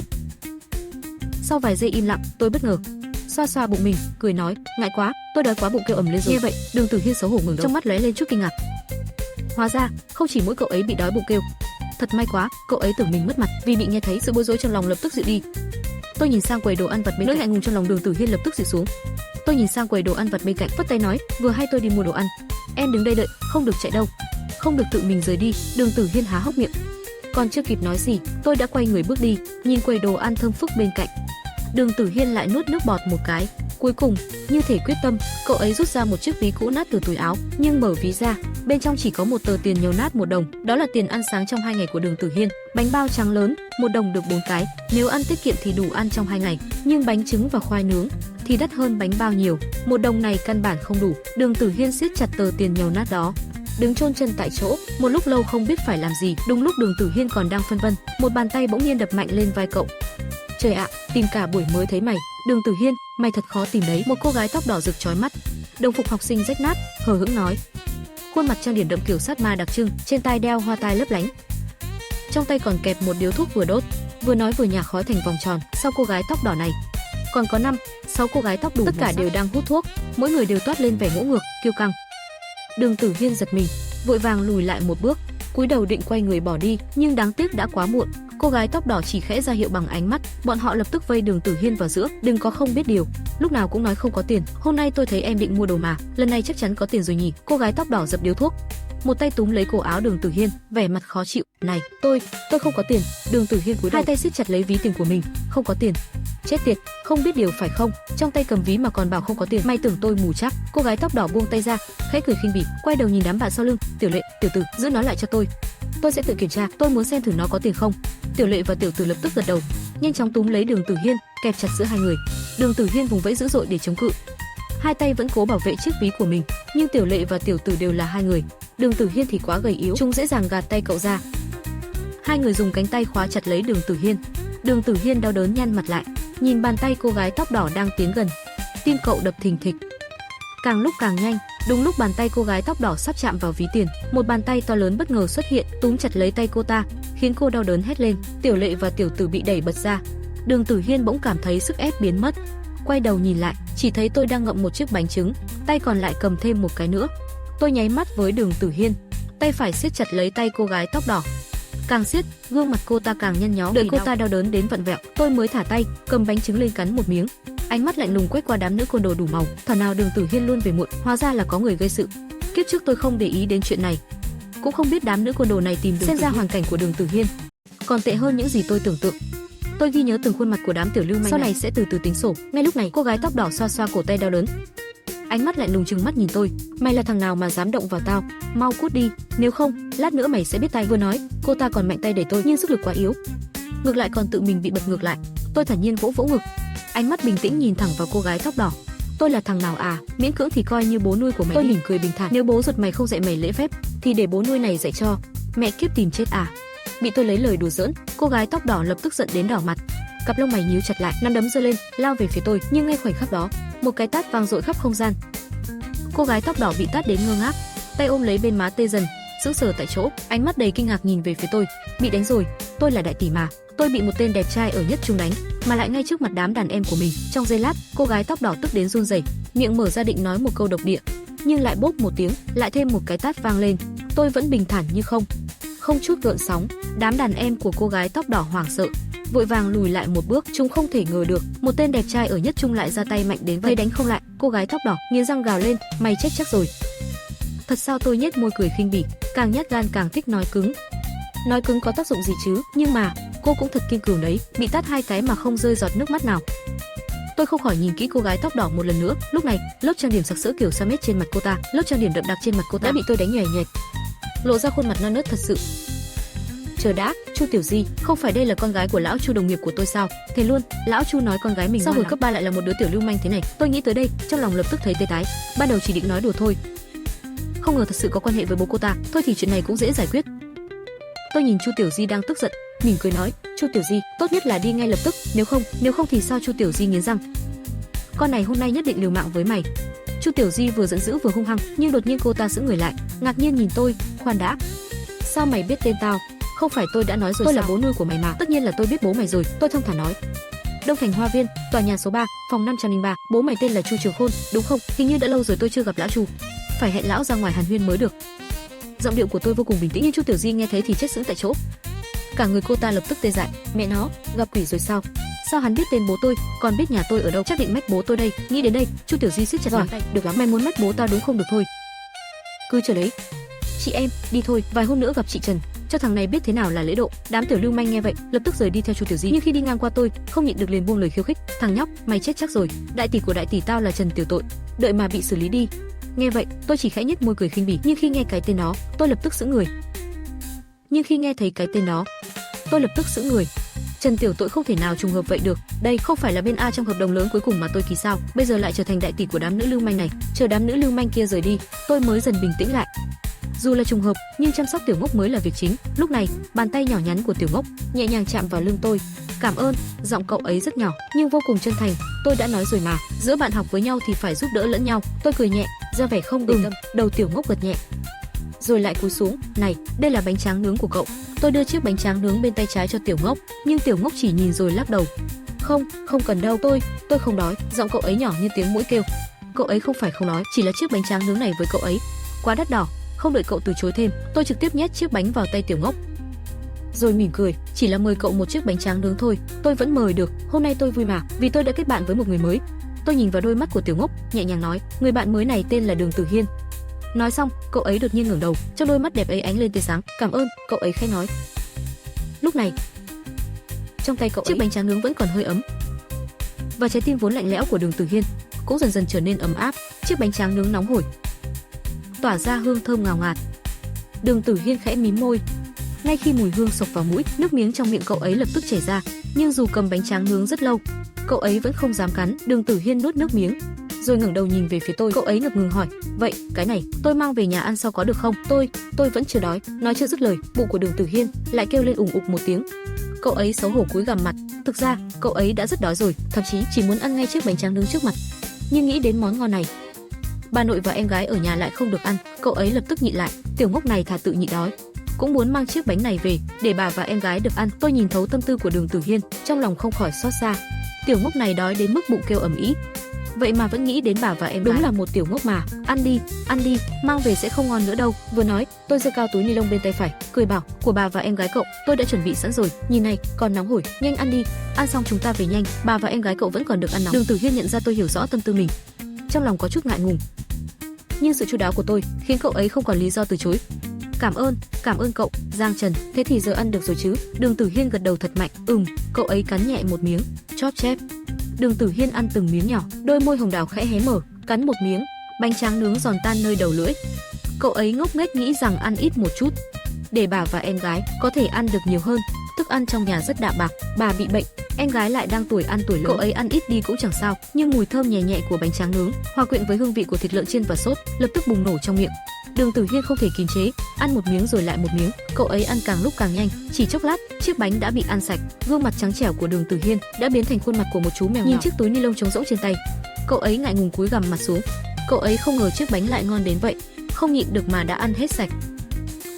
Sau vài giây im lặng, tôi bất ngờ xoa xoa bụng mình, cười nói, ngại quá, tôi đói quá, bụng kêu ầm lên rồi. Nghe vậy, Đường Tử Hiên xấu hổ ngẩng đầu, trong mắt lóe lên chút kinh ngạc. Hóa ra, không chỉ mỗi cậu ấy bị đói bụng kêu. Thật may quá, cậu ấy tưởng mình mất mặt, vì bị nghe thấy, sự bối rối trong lòng lập tức dịu đi. Tôi nhìn sang quầy đồ ăn vặt bên cạnh, nỗi ngại ngùng trong lòng Đường Tử Hiên lập tức dịu xuống. Tôi nhìn sang quầy đồ ăn vặt bên cạnh, phất tay nói, vừa hay tôi đi mua đồ ăn, em đứng đây đợi, không được chạy đâu, không được tự mình rời đi. Đường Tử Hiên há hốc miệng, còn chưa kịp nói gì, tôi đã quay người bước đi, nhìn quầy đồ ăn thơm phức bên cạnh. Đường Tử Hiên lại nuốt nước bọt một cái, cuối cùng, như thể quyết tâm, cậu ấy rút ra một chiếc ví cũ nát từ túi áo, nhưng mở ví ra, bên trong chỉ có một tờ tiền nhàu nát 1 đồng, đó là tiền ăn sáng trong 2 ngày của Đường Tử Hiên. Bánh bao trắng lớn, 1 đồng được 4 cái, nếu ăn tiết kiệm thì đủ ăn trong 2 ngày, nhưng bánh trứng và khoai nướng thì đắt hơn bánh bao nhiều, 1 đồng này căn bản không đủ. Đường Tử Hiên siết chặt tờ tiền nhàu nát đó, đứng chôn chân tại chỗ, một lúc lâu không biết phải làm gì. Đúng lúc Đường Tử Hiên còn đang phân vân, một bàn tay bỗng nhiên đập mạnh lên vai cậu. Trời ạ, tìm cả buổi mới thấy mày, Đường Tử Hiên, mày thật khó tìm đấy. Một cô gái tóc đỏ rực chói mắt, đồng phục học sinh rách nát, hờ hững nói, khuôn mặt trang điểm đậm kiểu sát ma đặc trưng, trên tai đeo hoa tai lấp lánh, trong tay còn kẹp một điếu thuốc vừa đốt, vừa nói vừa nhả khói thành vòng tròn. Sau cô gái tóc đỏ này, còn có 5-6 cô gái tóc đủ, tất cả đều đang hút thuốc, mỗi người đều toát lên vẻ ngỗ ngược, kiêu căng. Đường Tử Hiên giật mình, vội vàng lùi lại một bước, cúi đầu định quay người bỏ đi, nhưng đáng tiếc đã quá muộn. Cô gái tóc đỏ chỉ khẽ ra hiệu bằng ánh mắt, bọn họ lập tức vây Đường Tử Hiên vào giữa. Đừng có không biết điều, lúc nào cũng nói không có tiền. Hôm nay tôi thấy em định mua đồ mà, lần này chắc chắn có tiền rồi nhỉ? Cô gái tóc đỏ dập điếu thuốc, một tay túm lấy cổ áo Đường Tử Hiên, vẻ mặt khó chịu. Này, tôi không có tiền. Đường Tử Hiên cúi đầu, hai tay siết chặt lấy ví tiền của mình. Không có tiền? Chết tiệt, không biết điều phải không? Trong tay cầm ví mà còn bảo không có tiền, mày tưởng tôi mù chắc? Cô gái tóc đỏ buông tay ra, khẽ cười khinh bỉ, quay đầu nhìn đám bạn sau lưng. Tiểu Lệ, Tiểu Tử, giữ nó lại cho tôi sẽ tự kiểm tra, tôi muốn xem thử nó có tiền không. Tiểu Lệ và Tiểu Tử lập tức gật đầu, nhanh chóng túm lấy Đường Tử Hiên, kẹp chặt giữa hai người. Đường Tử Hiên vùng vẫy dữ dội để chống cự, hai tay vẫn cố bảo vệ chiếc ví của mình, nhưng Tiểu Lệ và Tiểu Tử đều là hai người, Đường Tử Hiên thì quá gầy yếu, chúng dễ dàng gạt tay cậu ra. Hai người dùng cánh tay khóa chặt lấy Đường Tử Hiên. Đường Tử Hiên đau đớn nhăn mặt lại, nhìn bàn tay cô gái tóc đỏ đang tiến gần, tim cậu đập thình thịch, càng lúc càng nhanh. Đúng lúc bàn tay cô gái tóc đỏ sắp chạm vào ví tiền, một bàn tay to lớn bất ngờ xuất hiện, túm chặt lấy tay cô ta, khiến cô đau đớn hét lên. Tiểu Lệ và Tiểu Tử bị đẩy bật ra. Đường Tử Hiên bỗng cảm thấy sức ép biến mất, quay đầu nhìn lại, chỉ thấy tôi đang ngậm một chiếc bánh trứng, tay còn lại cầm thêm một cái nữa. Tôi nháy mắt với Đường Tử Hiên, tay phải siết chặt lấy tay cô gái tóc đỏ, càng siết, gương mặt cô ta càng nhăn nhó, đợi cô ta đau đớn đến vặn vẹo, tôi mới thả tay, cầm bánh trứng lên cắn một miếng. Ánh mắt lạnh lùng quét qua đám nữ côn đồ đủ màu, thảo nào Đường Tử Hiên luôn về muộn, hóa ra là có người gây sự. Kiếp trước tôi không để ý đến chuyện này, cũng không biết đám nữ côn đồ này tìm Đường Xem ra hoàn cảnh của Đường Tử Hiên còn tệ hơn những gì tôi tưởng tượng. Tôi ghi nhớ từng khuôn mặt của đám tiểu lưu manh sau này sẽ từ từ tính sổ. Ngay lúc này, cô gái tóc đỏ xoa xoa cổ tay đau đớn, ánh mắt lạnh lùng trừng mắt nhìn tôi. Mày là thằng nào mà dám động vào tao? Mau cút đi, nếu không, lát nữa mày sẽ biết tay. Vừa nói, cô ta còn mạnh tay đẩy tôi, nhưng sức lực quá yếu, ngược lại còn tự mình bị bật ngược lại. Tôi thản nhiên vỗ vỗ ngực, ánh mắt bình tĩnh nhìn thẳng vào cô gái tóc đỏ. Tôi là thằng nào à? Miễn cưỡng thì coi như bố nuôi của mày. Tôi mỉm cười bình thản. Nếu bố ruột mày không dạy mày lễ phép, thì để bố nuôi này dạy cho. Mẹ kiếp tìm chết à? Bị tôi lấy lời đùa giỡn, cô gái tóc đỏ lập tức giận đến đỏ mặt, cặp lông mày nhíu chặt lại, nắm đấm giơ lên, lao về phía tôi. Nhưng ngay khoảnh khắc đó, một cái tát vang dội khắp không gian. Cô gái tóc đỏ bị tát đến ngơ ngác, tay ôm lấy bên má tê dần, sững sờ tại chỗ, ánh mắt đầy kinh ngạc nhìn về phía tôi. Bị đánh rồi? Tôi là đại tỷ mà. Tôi bị một tên đẹp trai ở nhất trung đánh, mà lại ngay trước mặt đám đàn em của mình. Trong giây lát, cô gái tóc đỏ tức đến run rẩy, miệng mở ra định nói một câu độc địa, nhưng lại bốp một tiếng, lại thêm một cái tát vang lên. Tôi vẫn bình thản như không chút gợn sóng. Đám đàn em của cô gái tóc đỏ hoảng sợ, vội vàng lùi lại một bước. Chúng không thể ngờ được một tên đẹp trai ở nhất trung lại ra tay mạnh đến vậy. Thấy đánh không lại, cô gái tóc đỏ nghiến răng gào lên, mày chết chắc rồi. Thật sao? Tôi nhếch môi cười khinh bỉ, càng nhát gan càng thích nói cứng. Nói cứng có tác dụng gì chứ? Nhưng mà cô cũng thật kiên cường đấy, bị tát 2 cái mà không rơi giọt nước mắt nào. Tôi không khỏi nhìn kỹ cô gái tóc đỏ một lần nữa. Lúc này, lớp trang điểm sặc sỡ kiểu Samet trên mặt cô ta, lớp trang điểm đậm đặc trên mặt cô ta đã bị tôi đánh nhòe nhòe, lộ ra khuôn mặt non nớt thật sự. Chờ đã, Chu Tiểu Di, không phải đây là con gái của lão Chu đồng nghiệp của tôi sao? Thế luôn, lão Chu nói con gái mình sao hồi cấp 3 lại là một đứa tiểu lưu manh thế này. Tôi nghĩ tới đây, trong lòng lập tức thấy tê tái. Ban đầu chỉ định nói đùa thôi, không ngờ thật sự có quan hệ với bố cô ta. Thôi thì chuyện này cũng dễ giải quyết. Tôi nhìn Chu Tiểu Di đang tức giận, mỉm cười nói, Chu Tiểu Di, tốt nhất là đi ngay lập tức, nếu không thì sao? Chu Tiểu Di nghiến răng, con này hôm nay nhất định liều mạng với mày. Chu Tiểu Di vừa giận dữ vừa hung hăng, nhưng đột nhiên cô ta sững người lại, ngạc nhiên nhìn tôi, khoan đã, sao mày biết tên tao? Không phải tôi đã nói rồi tôi sao? Là bố nuôi của mày mà. Tất nhiên là tôi biết bố mày rồi, tôi thông thả nói. Đông Thành Hoa Viên, tòa nhà số 3, phòng 503, bố mày tên là Chu Trường Khôn, đúng không? Hình như đã lâu rồi tôi chưa gặp lão Chu, phải hẹn lão ra ngoài hàn huyên mới được. Giọng điệu của tôi vô cùng bình tĩnh, nhưng Chu Tiểu Di nghe thấy thì chết sững tại chỗ. Cả người cô ta lập tức tê dại, mẹ nó, gặp quỷ rồi sao? Sao hắn biết tên bố tôi, còn biết nhà tôi ở đâu? Chắc định mách bố tôi đây. Nghĩ đến đây, Chu Tiểu Di siết chặt nắm tay. Được lắm, mày muốn mách bố tao đúng không? Được thôi, cứ chờ đấy. Chị em, đi thôi, vài hôm nữa gặp chị Trần, cho thằng này biết thế nào là lễ độ. Đám tiểu lưu manh nghe vậy, lập tức rời đi theo Chu Tiểu Di. Nhưng khi đi ngang qua tôi, không nhịn được liền buông lời khiêu khích, thằng nhóc, mày chết chắc rồi. Đại tỷ của đại tỷ tao là Trần Tiểu Tội, đợi mà bị xử lý đi. Nghe vậy, tôi chỉ khẽ nhếch môi cười khinh bỉ. Nhưng khi nghe cái tên đó, tôi lập tức sững người. Trần Tiểu Tội không thể nào trùng hợp vậy được. Đây không phải là bên A trong hợp đồng lớn cuối cùng mà tôi ký sao? Bây giờ lại trở thành đại tỷ của đám nữ lưu manh này. Chờ đám nữ lưu manh kia rời đi, tôi mới dần bình tĩnh lại. Dù là trùng hợp, nhưng chăm sóc Tiểu Ngốc mới là việc chính. Lúc này, bàn tay nhỏ nhắn của Tiểu Ngốc nhẹ nhàng chạm vào lưng tôi. Cảm ơn. Giọng cậu ấy rất nhỏ nhưng vô cùng chân thành. Tôi đã nói rồi mà, giữa bạn học với nhau thì phải giúp đỡ lẫn nhau. Tôi cười nhẹ, ra vẻ không để tâm. Đầu Tiểu Ngốc gật nhẹ, rồi lại cúi xuống. Này, đây là bánh tráng nướng của cậu. Tôi đưa chiếc bánh tráng nướng bên tay trái cho Tiểu Ngốc, nhưng Tiểu Ngốc chỉ nhìn rồi lắc đầu. Không cần đâu, tôi không đói. Giọng cậu ấy nhỏ như tiếng muỗi kêu. Cậu ấy không phải không nói, chỉ là chiếc bánh tráng nướng này với cậu ấy quá đắt đỏ. Không đợi cậu từ chối thêm, tôi trực tiếp nhét chiếc bánh vào tay Tiểu Ngốc, rồi mỉm cười, chỉ là mời cậu một chiếc bánh tráng nướng thôi, tôi vẫn mời được. Hôm nay tôi vui mà, vì tôi đã kết bạn với một người mới. Tôi nhìn vào đôi mắt của Tiểu Ngốc, nhẹ nhàng nói, người bạn mới này tên là Đường Tử Hiên. Nói xong, cậu ấy đột nhiên ngẩng đầu, trong đôi mắt đẹp ấy ánh lên tia sáng. Cảm ơn, cậu ấy khẽ nói. Lúc này, trong tay cậu chiếc bánh tráng nướng vẫn còn hơi ấm, và trái tim vốn lạnh lẽo của Đường Tử Hiên cũng dần dần trở nên ấm áp. Chiếc bánh tráng nướng nóng hổi tỏa ra hương thơm ngào ngạt. Đường Tử Hiên khẽ mím môi. Ngay khi mùi hương xộc vào mũi, nước miếng trong miệng cậu ấy lập tức chảy ra. Nhưng dù cầm bánh tráng nướng rất lâu, cậu ấy vẫn không dám cắn. Đường Tử Hiên nuốt nước miếng, rồi ngẩng đầu nhìn về phía tôi. Cậu ấy ngập ngừng hỏi, vậy cái này tôi mang về nhà ăn sau có được không? Tôi vẫn chưa đói. Nói chưa dứt lời, bụng của Đường Tử Hiên lại kêu lên ùng ục một tiếng. Cậu ấy xấu hổ cúi gằm mặt. Thực ra cậu ấy đã rất đói rồi, thậm chí chỉ muốn ăn ngay chiếc bánh tráng nướng trước mặt. Nhưng nghĩ đến món ngon này, bà nội và em gái ở nhà lại không được ăn, cậu ấy lập tức nhịn lại. Tiểu Ngốc này thà tự nhịn đói, cũng muốn mang chiếc bánh này về để bà và em gái được ăn. Tôi nhìn thấu tâm tư của Đường Tử Hiên, trong lòng không khỏi xót xa. Tiểu Ngốc này đói đến mức bụng kêu ầm ĩ, vậy mà vẫn nghĩ đến bà và em gái. Đúng là một tiểu ngốc mà. Ăn đi, mang về sẽ không ngon nữa đâu. Vừa nói, tôi giơ cao túi ni lông bên tay phải, cười bảo, của bà và em gái cậu, tôi đã chuẩn bị sẵn rồi. Nhìn này, còn nóng hổi, nhanh ăn đi. Ăn xong chúng ta về nhanh, bà và em gái cậu vẫn còn được ăn nóng. Đường Tử Hiên nhận ra tôi hiểu rõ tâm tư mình, trong lòng có chút ngại ngùng, nhưng sự chu đáo của tôi khiến cậu ấy không còn lý do từ chối. Cảm ơn cậu, Giang Trần. Thế thì giờ ăn được rồi chứ? Đường Tử Hiên gật đầu thật mạnh. Cậu ấy cắn nhẹ một miếng, chóp chép. Đường Tử Hiên ăn từng miếng nhỏ, đôi môi hồng đào khẽ hé mở, cắn một miếng, bánh tráng nướng giòn tan nơi đầu lưỡi. Cậu ấy ngốc nghếch nghĩ rằng ăn ít một chút, để bà và em gái có thể ăn được nhiều hơn. Thức ăn trong nhà rất đạm bạc, bà bị bệnh, em gái lại đang tuổi ăn tuổi lớn. Cậu ấy ăn ít đi cũng chẳng sao, nhưng mùi thơm nhẹ nhẹ của bánh tráng nướng hòa quyện với hương vị của thịt lợn chiên và sốt lập tức bùng nổ trong miệng. Đường Tử Hiên không thể kiềm chế, ăn một miếng rồi lại một miếng. Cậu ấy ăn càng lúc càng nhanh, chỉ chốc lát, chiếc bánh đã bị ăn sạch. Gương mặt trắng trẻo của Đường Tử Hiên đã biến thành khuôn mặt của một chú mèo. Nhìn chiếc túi ni lông trống rỗng trên tay, cậu ấy ngại ngùng cúi gằm mặt xuống. Cậu ấy không ngờ chiếc bánh lại ngon đến vậy, không nhịn được mà đã ăn hết sạch.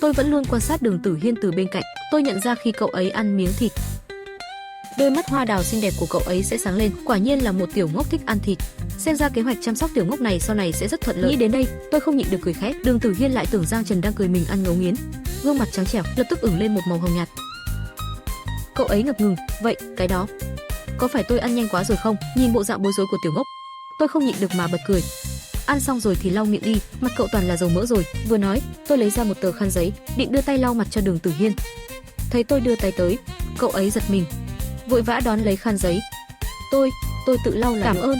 Tôi vẫn luôn quan sát Đường Tử Hiên từ bên cạnh. Tôi nhận ra khi cậu ấy ăn miếng thịt, đôi mắt hoa đào xinh đẹp của cậu ấy sẽ sáng lên. Quả nhiên là một tiểu ngốc thích ăn thịt. Xem ra kế hoạch chăm sóc tiểu ngốc này sau này sẽ rất thuận lợi. Nghĩ đến đây, tôi không nhịn được cười khẽ. Đường Tử Hiên lại tưởng Giang Trần đang cười mình ăn ngấu nghiến, gương mặt trắng trẻo lập tức ửng lên một màu hồng nhạt. Cậu ấy ngập ngừng, vậy cái đó có phải tôi ăn nhanh quá rồi không? Nhìn bộ dạng bối rối của tiểu ngốc, tôi không nhịn được mà bật cười. Ăn xong rồi thì lau miệng đi, mặt cậu toàn là dầu mỡ rồi. Vừa nói, tôi lấy ra một tờ khăn giấy, định đưa tay lau mặt cho Đường Tử Hiên. Thấy tôi đưa tay tới, cậu ấy giật mình, vội vã đón lấy khăn giấy. Tôi tự lau là cảm ơn.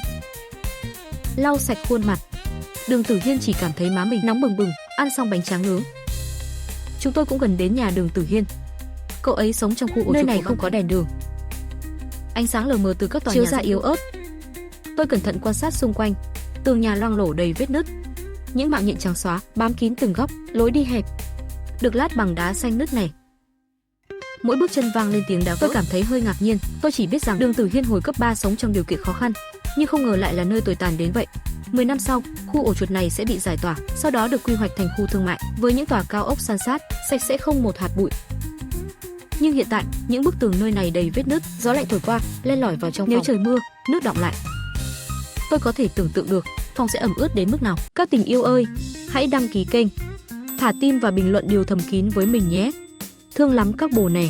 Lau sạch khuôn mặt, Đường Tử Hiên chỉ cảm thấy má mình nóng bừng bừng. Ăn xong bánh tráng nướng, chúng tôi cũng gần đến nhà Đường Tử Hiên. Cậu ấy sống trong khu ổ chuột này không có đèn đường. Ánh sáng lờ mờ từ các tòa nhà chiếu ra yếu ớt. Tôi cẩn thận quan sát xung quanh. Tường nhà loang lổ đầy vết nứt. Những mạng nhện trắng xóa bám kín từng góc, lối đi hẹp được lát bằng đá xanh nứt nẻ. Mỗi bước chân vang lên tiếng đá vỡ. Tôi cảm thấy hơi ngạc nhiên. Tôi chỉ biết rằng Đường Tử Hiên hồi cấp 3 sống trong điều kiện khó khăn, nhưng không ngờ lại là nơi tồi tàn đến vậy. 10 năm sau, khu ổ chuột này sẽ bị giải tỏa, sau đó được quy hoạch thành khu thương mại với những tòa cao ốc san sát, sạch sẽ không một hạt bụi. Nhưng hiện tại, những bức tường nơi này đầy vết nứt, gió lạnh thổi qua, len lỏi vào trong phòng. Nếu trời mưa, nước đọng lại, tôi có thể tưởng tượng được phòng sẽ ẩm ướt đến mức nào. Các tình yêu ơi, hãy đăng ký kênh, thả tim và bình luận điều thầm kín với mình nhé. Thương lắm các bồ nè.